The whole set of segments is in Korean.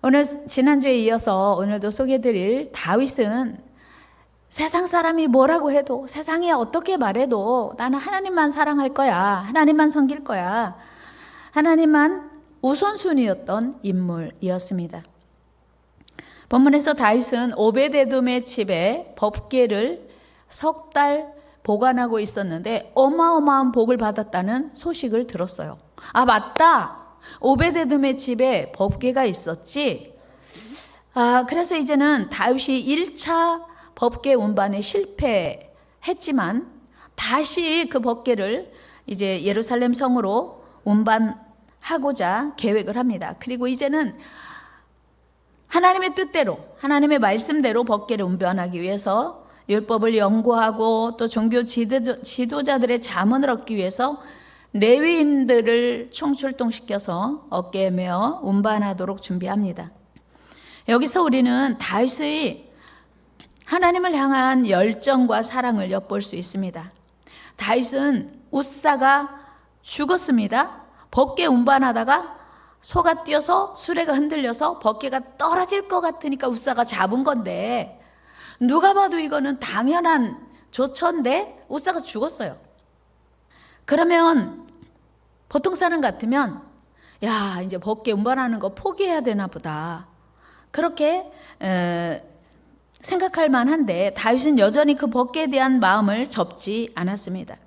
오늘 지난주에 이어서 오늘도 소개해드릴 다윗은 세상 사람이 뭐라고 해도, 세상이 어떻게 말해도 나는 하나님만 사랑할 거야, 하나님만 섬길 거야, 하나님만 우선순위였던 인물이었습니다. 본문에서 다윗은 오베데돔의 집에 법궤를 석 달 보관하고 있었는데 어마어마한 복을 받았다는 소식을 들었어요. 아, 맞다, 오베데돔의 집에 법궤가 있었지. 그래서 이제는 다윗이 1차 법궤 운반에 실패했지만 다시 그 법궤를 이제 예루살렘 성으로 운반하고자 계획을 합니다. 그리고 이제는 하나님의 뜻대로, 하나님의 말씀대로 법궤를 운반하기 위해서 율법을 연구하고 또 종교 지도자들의 자문을 얻기 위해서 레위인들을 총출동시켜서 어깨에 메어 운반하도록 준비합니다. 여기서 우리는 다윗의 하나님을 향한 열정과 사랑을 엿볼 수 있습니다. 다윗은 웃사가 죽었습니다. 법궤 운반하다가 소가 뛰어서 수레가 흔들려서 법궤가 떨어질 것 같으니까 웃사가 잡은 건데, 누가 봐도 이거는 당연한 조처인데 웃사가 죽었어요. 그러면 보통 사람 같으면 야, 이제 법궤 운반하는 거 포기해야 되나 보다, 그렇게 생각할 만한데 다윗은 여전히 그 법궤에 대한 마음을 접지 않았습니다.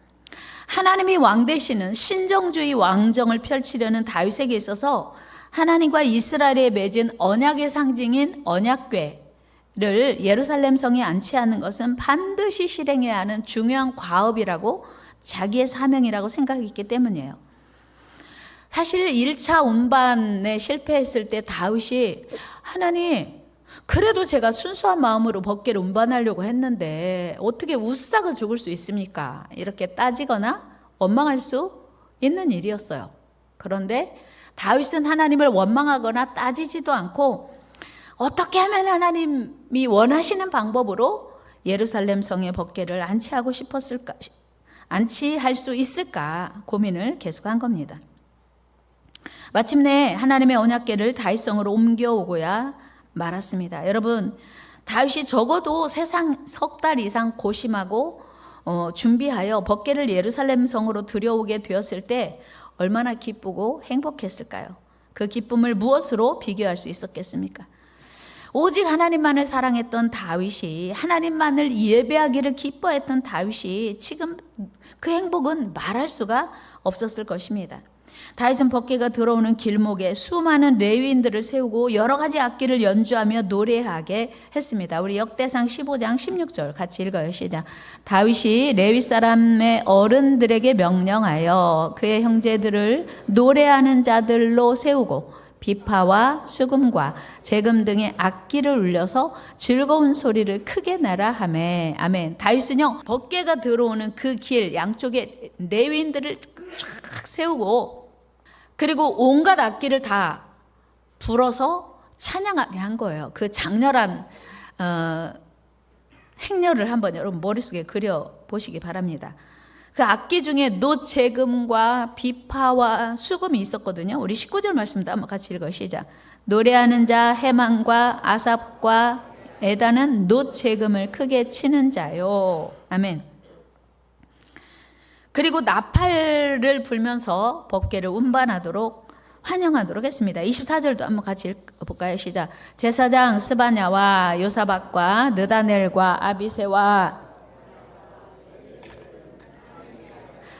하나님이 왕 되시는 신정주의 왕정을 펼치려는 다윗에게 있어서 하나님과 이스라엘에 맺은 언약의 상징인 언약궤를 예루살렘 성에 안치하는 것은 반드시 실행해야 하는 중요한 과업이라고, 자기의 사명이라고 생각했기 때문이에요. 사실 1차 운반에 실패했을 때 다윗이 하나님, 그래도 제가 순수한 마음으로 법궤를 운반하려고 했는데 어떻게 웃사가 죽을 수 있습니까? 이렇게 따지거나 원망할 수 있는 일이었어요. 그런데 다윗은 하나님을 원망하거나 따지지도 않고 어떻게 하면 하나님이 원하시는 방법으로 예루살렘 성의 법궤를 안치하고 싶었을까, 안치할 수 있을까 고민을 계속한 겁니다. 마침내 하나님의 언약궤를 다윗성으로 옮겨오고야 말았습니다. 여러분, 다윗이 적어도 세상 석 달 이상 고심하고 준비하여 법궤를 예루살렘 성으로 들여오게 되었을 때 얼마나 기쁘고 행복했을까요? 그 기쁨을 무엇으로 비교할 수 있었겠습니까? 오직 하나님만을 사랑했던 다윗이, 하나님만을 예배하기를 기뻐했던 다윗이 지금 그 행복은 말할 수가 없었을 것입니다. 다윗은 법궤가 들어오는 길목에 수많은 레위인들을 세우고 여러 가지 악기를 연주하며 노래하게 했습니다. 우리 역대상 15장 16절 같이 읽어요. 시작. 다윗이 레위 사람의 어른들에게 명령하여 그의 형제들을 노래하는 자들로 세우고 비파와 수금과 재금 등의 악기를 울려서 즐거운 소리를 크게 내라 하매. 아멘. 다윗은요, 법궤가 들어오는 그 길 양쪽에 레위인들을 쫙 세우고 그리고 온갖 악기를 다 불어서 찬양하게 한 거예요. 그 장렬한 행렬을 한번 여러분 머릿속에 그려보시기 바랍니다. 그 악기 중에 놋재금과 비파와 수금이 있었거든요. 우리 19절 말씀도 한번 같이 읽어요. 시작. 노래하는 자 헤만과 아삽과 에다는 놋재금을 크게 치는 자요. 아멘. 그리고 나팔을 불면서 법궤를 운반하도록 환영하도록 했습니다. 24절도 한번 같이 읽어볼까요? 시작. 제사장 스바냐와 요사박과 느다넬과 아비세와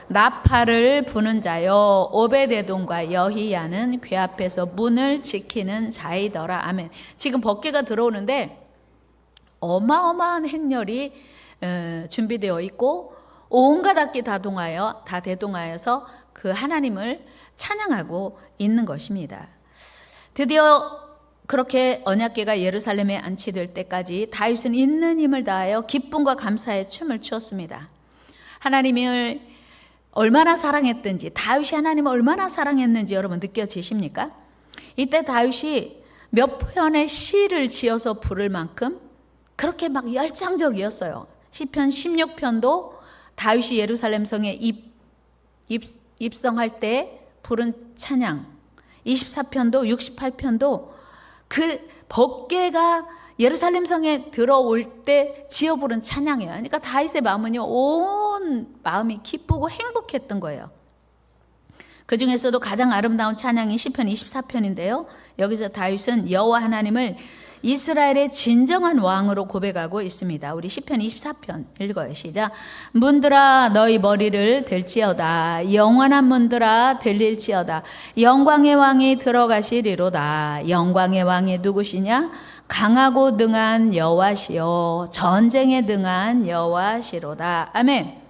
나팔을 부는 자요 오베데돔과 여히야는 궤 앞에서 문을 지키는 자이더라. 아멘. 지금 법궤가 들어오는데 어마어마한 행렬이 준비되어 있고 온갖 악기 다 대동하여서 그 하나님을 찬양하고 있는 것입니다. 드디어 그렇게 언약궤가 예루살렘에 안치될 때까지 다윗은 있는 힘을 다하여 기쁨과 감사의 춤을 추었습니다. 하나님을 얼마나 사랑했든지, 다윗이 하나님을 얼마나 사랑했는지 여러분 느껴지십니까? 이때 다윗이 몇 편의 시를 지어서 부를 만큼 그렇게 막 열정적이었어요. 시편 16편도 다윗이 예루살렘 성에 입성할 때 부른 찬양, 24편도 68편도 그 법궤가 예루살렘 성에 들어올 때 지어 부른 찬양이에요. 그러니까 다윗의 마음은요, 온 마음이 기쁘고 행복했던 거예요. 그 중에서도 가장 아름다운 찬양이 시편 24편인데요. 여기서 다윗은 여호와 하나님을 이스라엘의 진정한 왕으로 고백하고 있습니다. 우리 시편 24편 읽어요. 시작. 문들아 너희 머리를 들지어다. 영원한 문들아 들릴지어다. 영광의 왕이 들어가시리로다. 영광의 왕이 누구시냐? 강하고 능한 여호와시요 전쟁에 능한 여호와시로다. 아멘.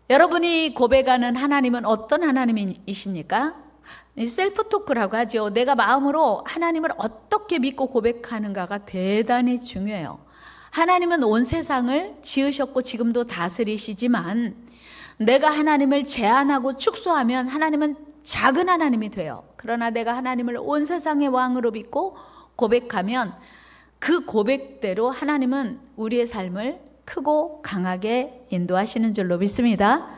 여러분이 고백하는 하나님은 어떤 하나님이십니까? 셀프 토크라고 하죠. 내가 마음으로 하나님을 어떻게 믿고 고백하는가가 대단히 중요해요. 하나님은 온 세상을 지으셨고 지금도 다스리시지만 내가 하나님을 제한하고 축소하면 하나님은 작은 하나님이 돼요. 그러나 내가 하나님을 온 세상의 왕으로 믿고 고백하면 그 고백대로 하나님은 우리의 삶을 크고 강하게 인도하시는 줄로 믿습니다.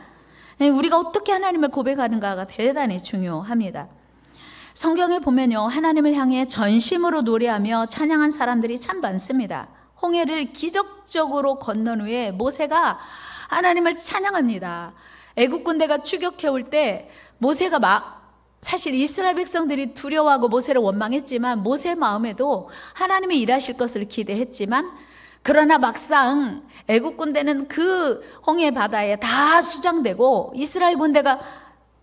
우리가 어떻게 하나님을 고백하는가가 대단히 중요합니다. 성경에 보면요, 하나님을 향해 전심으로 노래하며 찬양한 사람들이 참 많습니다. 홍해를 기적적으로 건넌 후에 모세가 하나님을 찬양합니다. 애국 군대가 추격해 올 때 모세가 사실 이스라엘 백성들이 두려워하고 모세를 원망했지만 모세의 마음에도 하나님이 일하실 것을 기대했지만 그러나 막상 애국 군대는 그 홍해 바다에 다 수장되고 이스라엘 군대가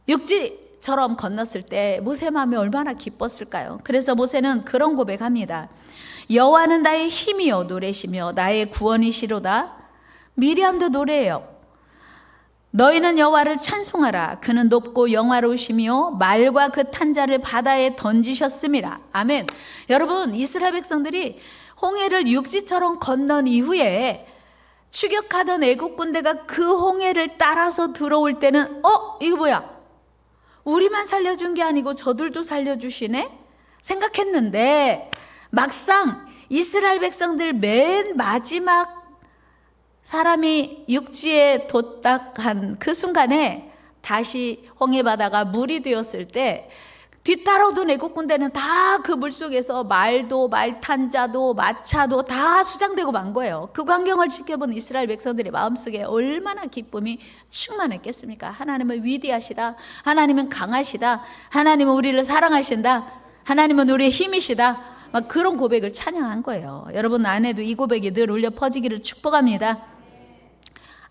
육지처럼 건넜을 때 모세 마음이 얼마나 기뻤을까요? 그래서 모세는 그런 고백합니다. 여호와는 나의 힘이요 노래시며 나의 구원이시로다. 미리암도 노래해요. 너희는 여호와를 찬송하라. 그는 높고 영화로우시며 말과 그 탄자를 바다에 던지셨습니다. 아멘. 여러분, 이스라엘 백성들이 홍해를 육지처럼 건넌 이후에 추격하던 애국 군대가 그 홍해를 따라서 들어올 때는 이거 뭐야? 우리만 살려준 게 아니고 저들도 살려주시네? 생각했는데 막상 이스라엘 백성들 맨 마지막 사람이 육지에 도착한 그 순간에 다시 홍해 바다가 물이 되었을 때 뒤따라오던 애국 군대는 다 그 물속에서 말도 말탄자도 마차도 다 수장되고 만 거예요. 그 광경을 지켜본 이스라엘 백성들의 마음속에 얼마나 기쁨이 충만했겠습니까? 하나님은 위대하시다. 하나님은 강하시다. 하나님은 우리를 사랑하신다. 하나님은 우리의 힘이시다. 막 그런 고백을 찬양한 거예요. 여러분 안에도 이 고백이 늘 울려 퍼지기를 축복합니다.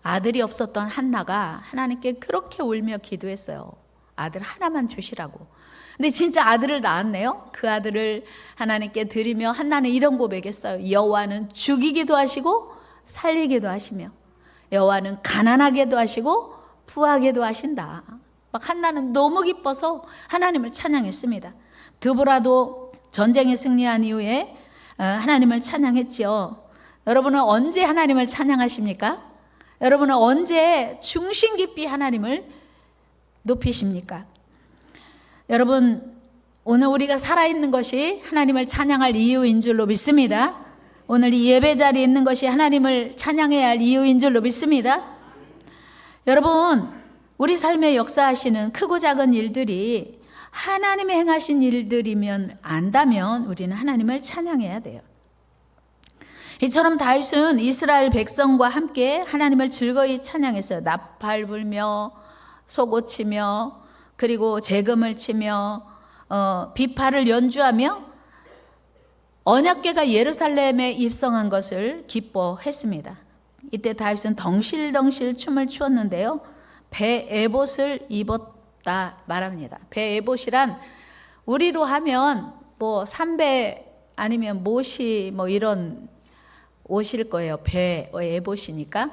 아들이 없었던 한나가 하나님께 그렇게 울며 기도했어요. 아들 하나만 주시라고. 근데 진짜 아들을 낳았네요. 그 아들을 하나님께 드리며 한나는 이런 고백했어요. 여호와는 죽이기도 하시고 살리기도 하시며 여호와는 가난하게도 하시고 부하게도 하신다. 막 한나는 너무 기뻐서 하나님을 찬양했습니다. 드보라도 전쟁에 승리한 이후에 하나님을 찬양했지요. 여러분은 언제 하나님을 찬양하십니까? 여러분은 언제 중심 깊이 하나님을 높이십니까? 여러분, 오늘 우리가 살아있는 것이 하나님을 찬양할 이유인 줄로 믿습니다. 오늘 이 예배 자리에 있는 것이 하나님을 찬양해야 할 이유인 줄로 믿습니다. 여러분, 우리 삶에 역사하시는 크고 작은 일들이 하나님의 행하신 일들이면 안다면 우리는 하나님을 찬양해야 돼요. 이처럼 다윗은 이스라엘 백성과 함께 하나님을 즐거이 찬양했어요. 나팔 불며 소고치며 그리고 재금을 치며 비파를 연주하며 언약궤가 예루살렘에 입성한 것을 기뻐했습니다. 이때 다윗은 덩실덩실 춤을 추었는데요. 배에봇을 입었다 말합니다. 배에봇이란 우리로 하면 뭐 삼배 아니면 못이 뭐 이런 옷일 거예요. 배에봇이니까.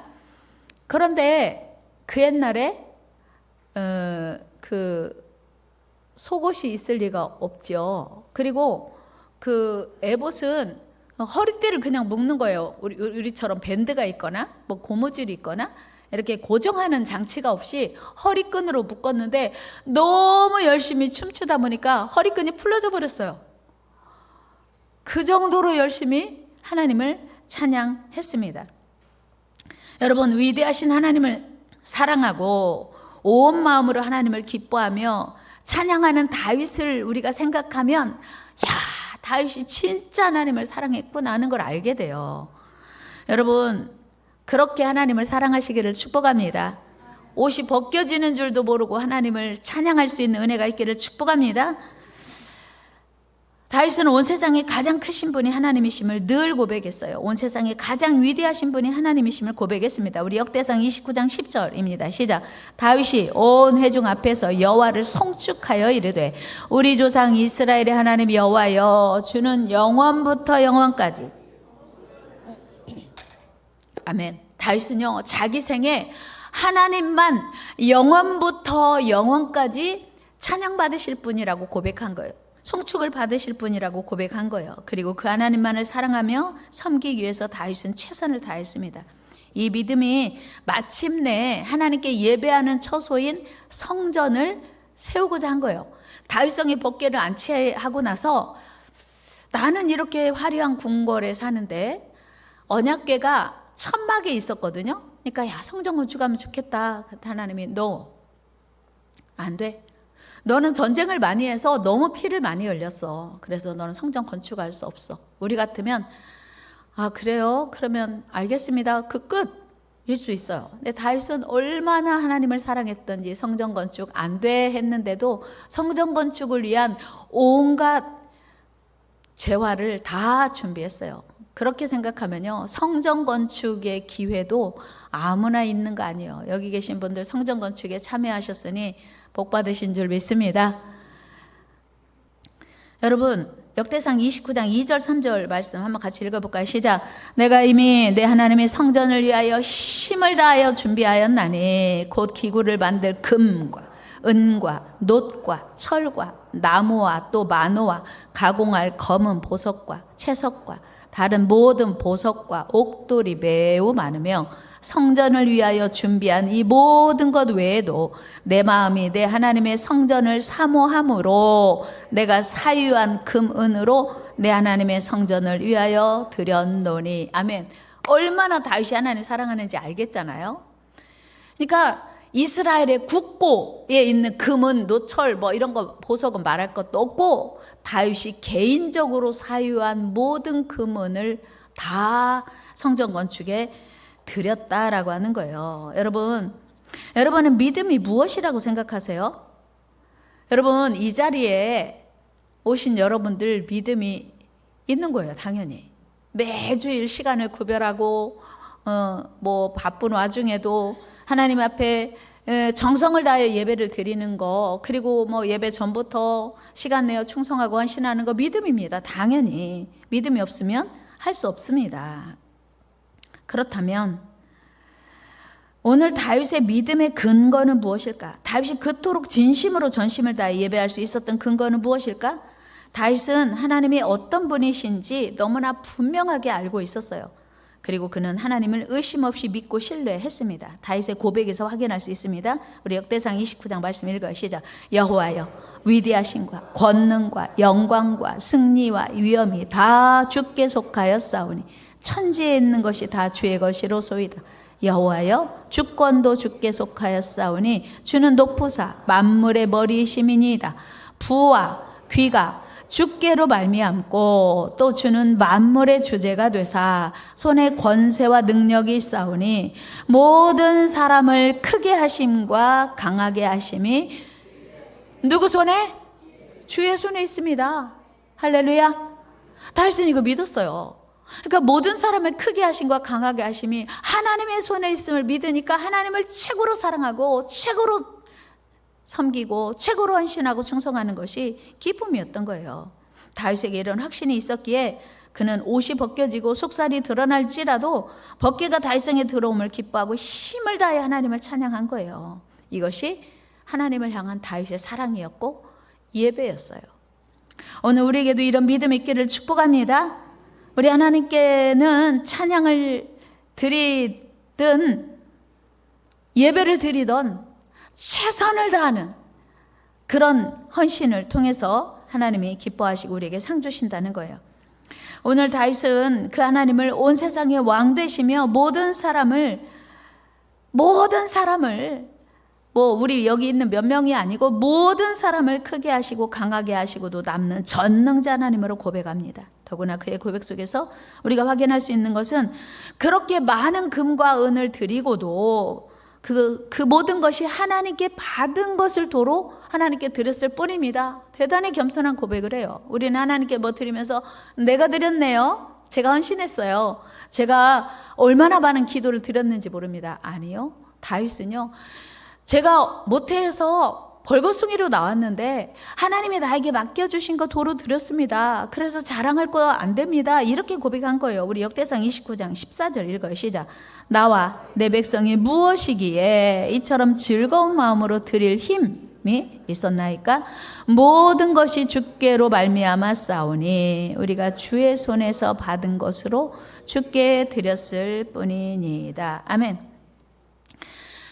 그런데 그 옛날에 그 속옷이 있을 리가 없죠. 그리고 그 에봇은 허리띠를 그냥 묶는 거예요. 우리처럼 밴드가 있거나 뭐 고무줄이 있거나 이렇게 고정하는 장치가 없이 허리끈으로 묶었는데 너무 열심히 춤추다 보니까 허리끈이 풀려져 버렸어요. 그 정도로 열심히 하나님을 찬양했습니다. 여러분, 위대하신 하나님을 사랑하고 온 마음으로 하나님을 기뻐하며 찬양하는 다윗을 우리가 생각하면 야, 다윗이 진짜 하나님을 사랑했구나 하는 걸 알게 돼요. 여러분, 그렇게 하나님을 사랑하시기를 축복합니다. 옷이 벗겨지는 줄도 모르고 하나님을 찬양할 수 있는 은혜가 있기를 축복합니다. 다윗은 온 세상에 가장 크신 분이 하나님이심을 늘 고백했어요. 온 세상에 가장 위대하신 분이 하나님이심을 고백했습니다. 우리 역대상 29장 10절입니다. 시작. 다윗이 온 회중 앞에서 여호와를 송축하여 이르되 우리 조상 이스라엘의 하나님 여호와여, 주는 영원부터 영원까지. 아멘. 다윗은요, 자기 생에 하나님만 영원부터 영원까지 찬양받으실 분이라고 고백한 거예요. 송축을 받으실 분이라고 고백한 거예요. 그리고 그 하나님만을 사랑하며 섬기기 위해서 다윗은 최선을 다했습니다. 이 믿음이 마침내 하나님께 예배하는 처소인 성전을 세우고자 한 거예요. 다윗성의 법궤를 안치하고 나서 나는 이렇게 화려한 궁궐에 사는데 언약궤가 천막에 있었거든요. 그러니까 야, 성전 건축하면 좋겠다. 하나님이 너 안 돼. 너는 전쟁을 많이 해서 너무 피를 많이 흘렸어. 그래서 너는 성전 건축할 수 없어. 우리 같으면 아 그래요? 그러면 알겠습니다. 그 끝일 수 있어요. 근데 다윗은 얼마나 하나님을 사랑했던지 성전 건축 안 돼 했는데도 성전 건축을 위한 온갖 재화를 다 준비했어요. 그렇게 생각하면요, 성전 건축의 기회도 아무나 있는 거 아니에요. 여기 계신 분들 성전 건축에 참여하셨으니 복 받으신 줄 믿습니다. 여러분, 역대상 29장 2절 3절 말씀 한번 같이 읽어볼까요? 시작. 내가 이미 내 하나님의 성전을 위하여 힘을 다하여 준비하였나니 곧 기구를 만들 금과 은과 놋과 철과 나무와 또 마노와 가공할 검은 보석과 채석과 다른 모든 보석과 옥돌이 매우 많으며 성전을 위하여 준비한 이 모든 것 외에도 내 마음이 내 하나님의 성전을 사모함으로 내가 사유한 금은으로 내 하나님의 성전을 위하여 드렸노니. 아멘. 얼마나 다윗이 하나님 사랑하는지 알겠잖아요. 그러니까 이스라엘의 국고에 있는 금은, 노철 뭐 이런 거 보석은 말할 것도 없고 다윗이 개인적으로 사유한 모든 금은을 다 성전 건축에 드렸다라고 하는 거예요. 여러분은 믿음이 무엇이라고 생각하세요? 여러분, 이 자리에 오신 여러분들 믿음이 있는 거예요. 당연히 매주일 시간을 구별하고 뭐 바쁜 와중에도 하나님 앞에 정성을 다해 예배를 드리는 거, 그리고 뭐 예배 전부터 시간 내어 충성하고 헌신하는 거 믿음입니다. 당연히 믿음이 없으면 할 수 없습니다. 그렇다면 오늘 다윗의 믿음의 근거는 무엇일까? 다윗이 그토록 진심으로 전심을 다해 예배할 수 있었던 근거는 무엇일까? 다윗은 하나님이 어떤 분이신지 너무나 분명하게 알고 있었어요. 그리고 그는 하나님을 의심 없이 믿고 신뢰했습니다. 다윗의 고백에서 확인할 수 있습니다. 우리 역대상 29장 말씀 읽어요. 시작. 여호와여, 위대하심과 권능과 영광과 승리와 위엄이 다 주께 속하였사오니 천지에 있는 것이 다 주의 것이로소이다. 여호와여, 주권도 주께 속하였사오니 주는 높으사 만물의 머리이심이니이다. 부와 귀가 주께로 말미암고 또 주는 만물의 주제가 되사 손에 권세와 능력이 있사오니 모든 사람을 크게 하심과 강하게 하심이 누구 손에? 주의 손에 있습니다. 할렐루야. 다윗은 이거 믿었어요. 그러니까 모든 사람을 크게 하심과 강하게 하심이 하나님의 손에 있음을 믿으니까 하나님을 최고로 사랑하고 최고로 섬기고 최고로 헌신하고 충성하는 것이 기쁨이었던 거예요. 다윗에게 이런 확신이 있었기에 그는 옷이 벗겨지고 속살이 드러날지라도 벗개가 다윗성에 들어옴을 기뻐하고 힘을 다해 하나님을 찬양한 거예요. 이것이 하나님을 향한 다윗의 사랑이었고 예배였어요. 오늘 우리에게도 이런 믿음이 있기를 축복합니다. 우리 하나님께는 찬양을 드리든 예배를 드리던 최선을 다하는 그런 헌신을 통해서 하나님이 기뻐하시고 우리에게 상 주신다는 거예요. 오늘 다윗은 그 하나님을 온 세상의 왕 되시며 모든 사람을 뭐 우리 여기 있는 몇 명이 아니고 모든 사람을 크게 하시고 강하게 하시고도 남는 전능자 하나님으로 고백합니다. 더구나 그의 고백 속에서 우리가 확인할 수 있는 것은 그렇게 많은 금과 은을 드리고도 그 모든 것이 하나님께 받은 것을 도로 하나님께 드렸을 뿐입니다. 대단히 겸손한 고백을 해요. 우리는 하나님께 뭐 드리면서 내가 드렸네요, 제가 헌신했어요, 제가 얼마나 많은 기도를 드렸는지 모릅니다. 아니요, 다윗은요, 제가 모태에서 벌거숭이로 나왔는데 하나님이 나에게 맡겨주신 거 도로 드렸습니다. 그래서 자랑할 거 안 됩니다. 이렇게 고백한 거예요. 우리 역대상 29장 14절 읽어요. 시작. 나와 내 백성이 무엇이기에 이처럼 즐거운 마음으로 드릴 힘이 있었나이까? 모든 것이 주께로 말미암아 싸우니 우리가 주의 손에서 받은 것으로 주께 드렸을 뿐이니이다. 아멘.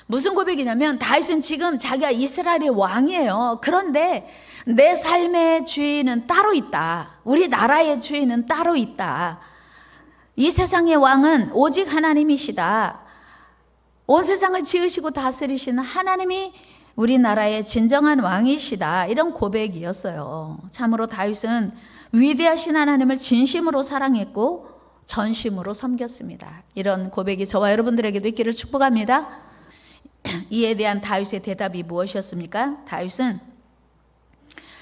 무슨 고백이냐면 다윗은 지금 자기가 이스라엘의 왕이에요. 그런데 내 삶의 주인은 따로 있다. 우리 나라의 주인은 따로 있다. 이 세상의 왕은 오직 하나님이시다. 온 세상을 지으시고 다스리시는 하나님이 우리나라의 진정한 왕이시다. 이런 고백이었어요. 참으로 다윗은 위대하신 하나님을 진심으로 사랑했고 전심으로 섬겼습니다. 이런 고백이 저와 여러분들에게도 있기를 축복합니다. 이에 대한 다윗의 대답이 무엇이었습니까? 다윗은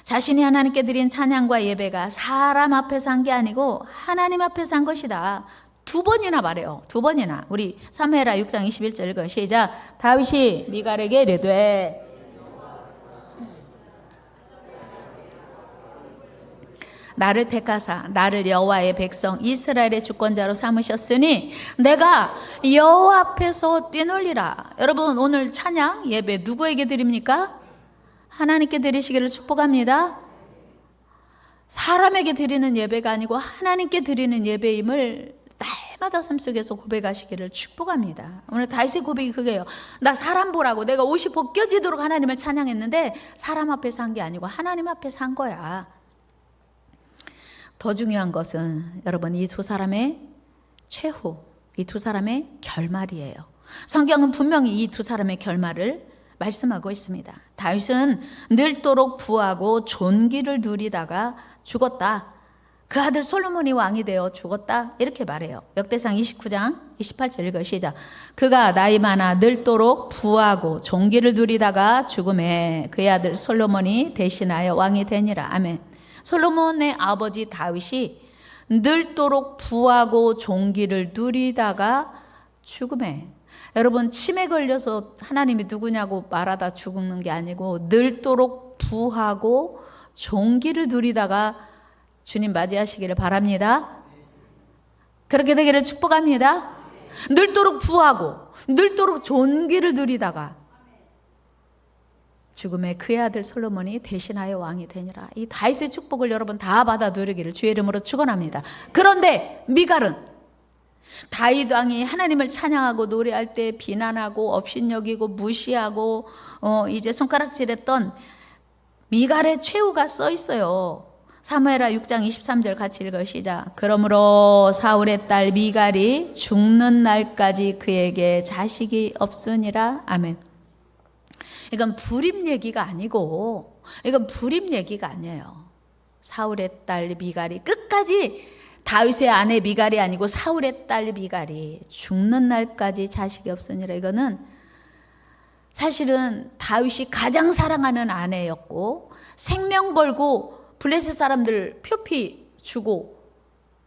자신이 하나님께 드린 찬양과 예배가 사람 앞에서 한 게 아니고 하나님 앞에서 한 것이다. 두 번이나 말해요. 두 번이나. 우리 사무엘하 6장 21절 읽어요. 시작. 다윗이 미갈에게 이르되 나를 택하사 나를 여호와의 백성 이스라엘의 주권자로 삼으셨으니 내가 여호와 앞에서 뛰놀리라. 여러분, 오늘 찬양 예배 누구에게 드립니까? 하나님께 드리시기를 축복합니다. 사람에게 드리는 예배가 아니고 하나님께 드리는 예배임을 날마다 삶 속에서 고백하시기를 축복합니다. 오늘 다윗의 고백이 그게요. 나 사람 보라고 내가 옷이 벗겨지도록 하나님을 찬양했는데 사람 앞에서 한 게 아니고 하나님 앞에서 한 거야. 더 중요한 것은 여러분, 이 두 사람의 최후, 이 두 사람의 결말이에요. 성경은 분명히 이 두 사람의 결말을 말씀하고 있습니다. 다윗은 늙도록 부하고 존귀를 누리다가 죽었다. 그 아들 솔로몬이 왕이 되어 죽었다. 이렇게 말해요. 역대상 29장 28절 읽어요. 시작. 그가 나이 많아 늙도록 부하고 존귀를 누리다가 죽음에 그의 아들 솔로몬이 대신하여 왕이 되니라. 아멘. 솔로몬의 아버지 다윗이 늙도록 부하고 존귀를 누리다가 죽음에, 여러분, 치매 걸려서 하나님이 누구냐고 말하다 죽는 게 아니고 늙도록 부하고 존귀를 누리다가 주님 맞이하시기를 바랍니다. 그렇게 되기를 축복합니다. 늙도록 부하고 늙도록 존귀를 누리다가 죽음에 그의 아들 솔로몬이 대신하여 왕이 되니라. 이 다윗의 축복을 여러분 다 받아 누리기를 주의 이름으로 축원합니다. 그런데 미갈은 다윗 왕이 하나님을 찬양하고 노래할 때 비난하고 업신여기고 무시하고 이제 손가락질했던 미갈의 최후가 써 있어요. 사무엘하 6장 23절 같이 읽어요. 시작. 그러므로 사울의 딸 미갈이 죽는 날까지 그에게 자식이 없으니라. 아멘. 이건 불임 얘기가 아니고, 이건 불임 얘기가 아니에요. 사울의 딸 미갈이 끝까지, 다윗의 아내 미갈이 아니고 사울의 딸 미갈이 죽는 날까지 자식이 없으니라. 이거는 사실은 다윗이 가장 사랑하는 아내였고 생명 걸고 블레셋 사람들 표피 주고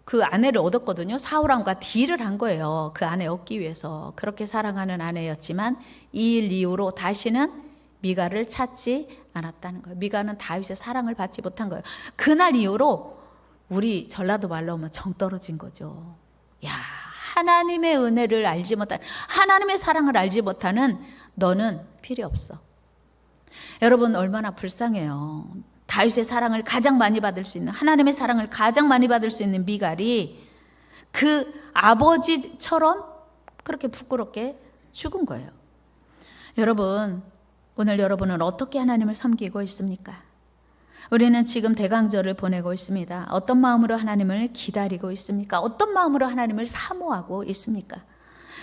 그 아내를 얻었거든요. 사울왕과 딜을 한 거예요. 그 아내 얻기 위해서. 그렇게 사랑하는 아내였지만 이 일 이후로 다시는 미갈을 찾지 않았다는 거예요. 미갈은 다윗의 사랑을 받지 못한 거예요. 그날 이후로 우리 전라도 말로 하면 정 떨어진 거죠. 야, 하나님의 은혜를 알지 못한, 하나님의 사랑을 알지 못하는 너는 필요 없어. 여러분, 얼마나 불쌍해요. 다윗의 사랑을 가장 많이 받을 수 있는, 하나님의 사랑을 가장 많이 받을 수 있는 미갈이 그 아버지처럼 그렇게 부끄럽게 죽은 거예요. 여러분, 오늘 여러분은 어떻게 하나님을 섬기고 있습니까? 우리는 지금 대강절을 보내고 있습니다. 어떤 마음으로 하나님을 기다리고 있습니까? 어떤 마음으로 하나님을 사모하고 있습니까?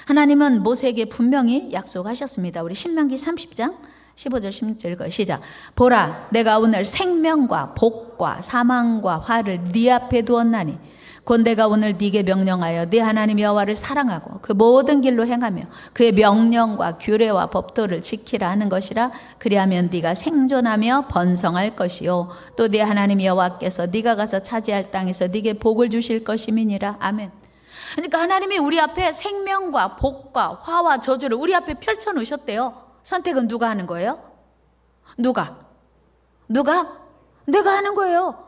하나님은 모세에게 분명히 약속하셨습니다. 우리 신명기 30장 15절 16절 시작. 보라, 내가 오늘 생명과 복과 사망과 화를 네 앞에 두었나니 곧 내가 오늘 네게 명령하여 네 하나님 여호와를 사랑하고 그 모든 길로 행하며 그의 명령과 규례와 법도를 지키라 하는 것이라. 그리하면 네가 생존하며 번성할 것이요 또 네 하나님 여호와께서 네가 가서 차지할 땅에서 네게 복을 주실 것임이니라. 아멘. 그러니까 하나님이 우리 앞에 생명과 복과 화와 저주를 우리 앞에 펼쳐 놓으셨대요. 선택은 누가 하는 거예요? 누가? 내가 하는 거예요.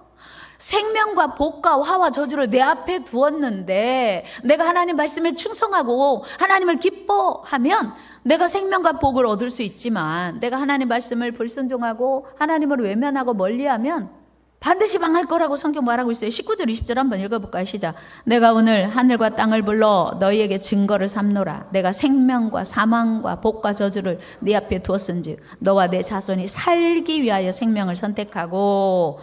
생명과 복과 화와 저주를 내 앞에 두었는데 내가 하나님 말씀에 충성하고 하나님을 기뻐하면 내가 생명과 복을 얻을 수 있지만 내가 하나님 말씀을 불순종하고 하나님을 외면하고 멀리하면 반드시 망할 거라고 성경 말하고 있어요. 19절 20절 한번 읽어볼까요? 시작. 내가 오늘 하늘과 땅을 불러 너희에게 증거를 삼노라. 내가 생명과 사망과 복과 저주를 네 앞에 두었은즉 너와 내 자손이 살기 위하여 생명을 선택하고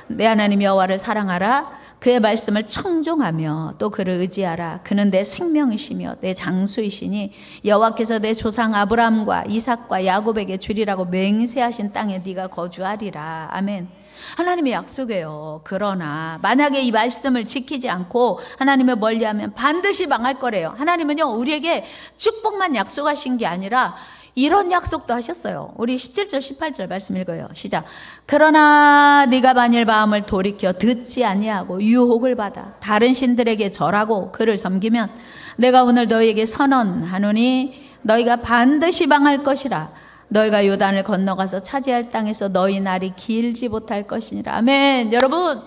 내 하나님 여호와를 사랑하라. 그의 말씀을 청종하며 또 그를 의지하라. 그는 내 생명이시며 내 장수이시니 여호와께서 내 조상 아브라함과 이삭과 야곱에게 주리라고 맹세하신 땅에 네가 거주하리라. 아멘. 하나님의 약속이에요. 그러나 만약에 이 말씀을 지키지 않고 하나님을 멀리하면 반드시 망할 거래요. 하나님은요 우리에게 축복만 약속하신 게 아니라 이런 약속도 하셨어요. 우리 17절 18절 말씀 읽어요. 시작. 그러나 네가 만일 마음을 돌이켜 듣지 아니하고 유혹을 받아 다른 신들에게 절하고 그를 섬기면 내가 오늘 너희에게 선언하노니 너희가 반드시 망할 것이라. 너희가 요단을 건너가서 차지할 땅에서 너희 날이 길지 못할 것이니라. 아멘. 여러분,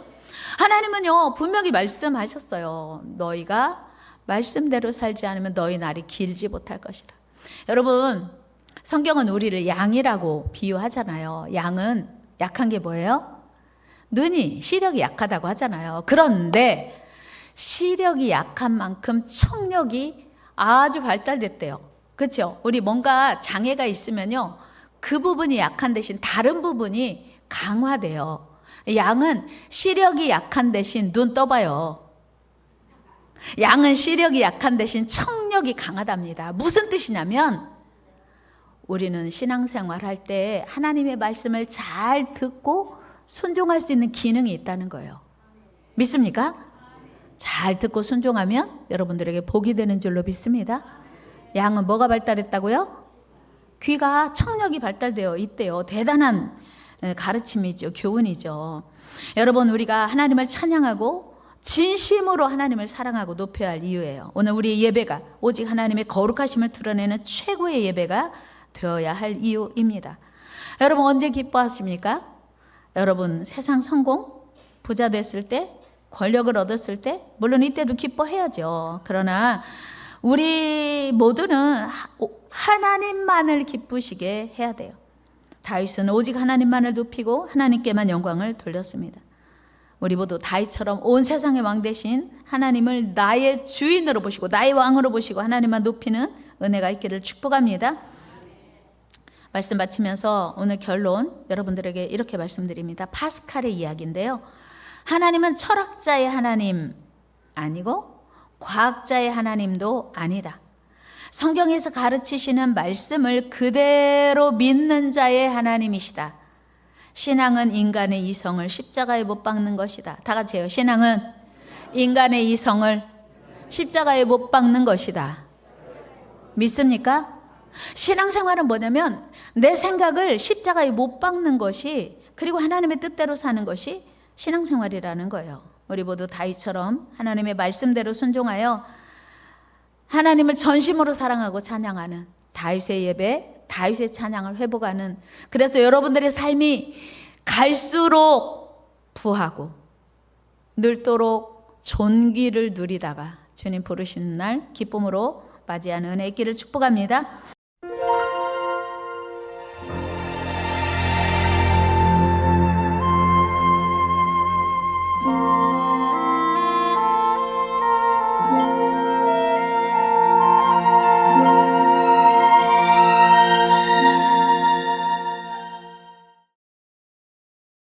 하나님은요 분명히 말씀하셨어요. 너희가 말씀대로 살지 않으면 너희 날이 길지 못할 것이라. 여러분, 성경은 우리를 양이라고 비유하잖아요. 양은 약한 게 뭐예요? 눈이, 시력이 약하다고 하잖아요. 그런데 시력이 약한 만큼 청력이 아주 발달됐대요. 그렇죠? 우리 뭔가 장애가 있으면요 그 부분이 약한 대신 다른 부분이 강화돼요. 양은 시력이 약한 대신 눈 떠봐요. 양은 시력이 약한 대신 청력이 강하답니다. 무슨 뜻이냐면 우리는 신앙생활 할 때 하나님의 말씀을 잘 듣고 순종할 수 있는 기능이 있다는 거예요. 믿습니까? 잘 듣고 순종하면 여러분들에게 복이 되는 줄로 믿습니다. 양은 뭐가 발달했다고요? 귀가 청력이 발달되어 있대요. 대단한 가르침이죠. 교훈이죠. 여러분, 우리가 하나님을 찬양하고 진심으로 하나님을 사랑하고 높여야 할 이유예요. 오늘 우리의 예배가 오직 하나님의 거룩하심을 드러내는 최고의 예배가 되어야 할 이유입니다. 여러분, 언제 기뻐하십니까? 여러분, 세상 성공, 부자 됐을 때, 권력을 얻었을 때, 물론 이때도 기뻐해야죠. 그러나 우리 모두는 하나님만을 기쁘시게 해야 돼요. 다윗은 오직 하나님만을 높이고 하나님께만 영광을 돌렸습니다. 우리 모두 다윗처럼 온 세상의 왕 대신 하나님을 나의 주인으로 보시고 나의 왕으로 보시고 하나님만 높이는 은혜가 있기를 축복합니다. 말씀 마치면서 오늘 결론 여러분들에게 이렇게 말씀드립니다. 파스칼의 이야기인데요. 하나님은 철학자의 하나님 아니고 과학자의 하나님도 아니다. 성경에서 가르치시는 말씀을 그대로 믿는 자의 하나님이시다. 신앙은 인간의 이성을 십자가에 못 박는 것이다. 다 같이 해요. 신앙은 인간의 이성을 십자가에 못 박는 것이다. 믿습니까? 신앙생활은 뭐냐면 내 생각을 십자가에 못 박는 것이, 그리고 하나님의 뜻대로 사는 것이 신앙생활이라는 거예요. 우리 모두 다윗처럼 하나님의 말씀대로 순종하여 하나님을 전심으로 사랑하고 찬양하는 다윗의 예배, 다윗의 찬양을 회복하는, 그래서 여러분들의 삶이 갈수록 부하고 늘도록 존귀를 누리다가 주님 부르시는 날 기쁨으로 맞이하는 은혜 있기를 축복합니다.